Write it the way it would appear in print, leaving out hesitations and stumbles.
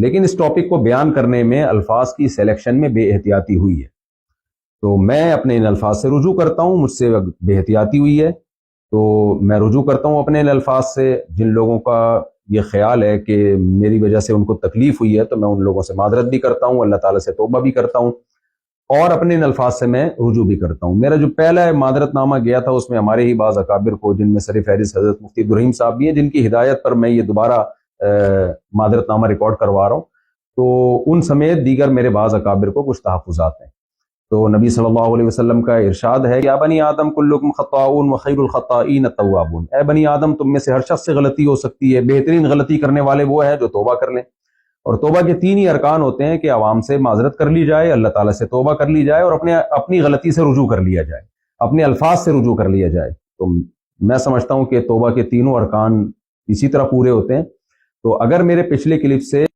لیکن اس ٹاپک کو بیان کرنے میں الفاظ کی سلیکشن میں بے احتیاطی ہوئی ہے، تو میں اپنے ان الفاظ سے رجوع کرتا ہوں. مجھ سے بے احتیاطی ہوئی ہے تو میں رجوع کرتا ہوں اپنے ان الفاظ سے. جن لوگوں کا یہ خیال ہے کہ میری وجہ سے ان کو تکلیف ہوئی ہے تو میں ان لوگوں سے معذرت بھی کرتا ہوں، اللہ تعالیٰ سے توبہ بھی کرتا ہوں، اور اپنے ان الفاظ سے میں رجوع بھی کرتا ہوں. میرا جو پہلا معذرت نامہ گیا تھا اس میں ہمارے ہی بعض اکابر کو، جن میں سر فہرست حضرت مفتی عبدالرحیم صاحب بھی ہیں، جن کی ہدایت پر میں یہ دوبارہ معذرت نامہ ریکارڈ کروا رہا ہوں، تو ان سمیت دیگر میرے بعض اکابر کو کچھ تحفظات ہیں. تو نبی صلی اللہ علیہ وسلم کا ارشاد ہے، یا بنی آدم کلکم خطاؤون وخیر الخطائین التوابون، اے بنی آدم تم میں سے ہر شخص سے غلطی ہو سکتی ہے، بہترین غلطی کرنے والے وہ ہیں جو توبہ کر لیں. اور توبہ کے 3 ہی ارکان ہوتے ہیں کہ عوام سے معذرت کر لی جائے، اللہ تعالیٰ سے توبہ کر لی جائے، اور اپنی غلطی سے رجوع کر لیا جائے، اپنے الفاظ سے رجوع کر لیا جائے. تو میں سمجھتا ہوں کہ توبہ کے تینوں ارکان اسی طرح پورے ہوتے ہیں. تو اگر میرے پچھلے کلپ سے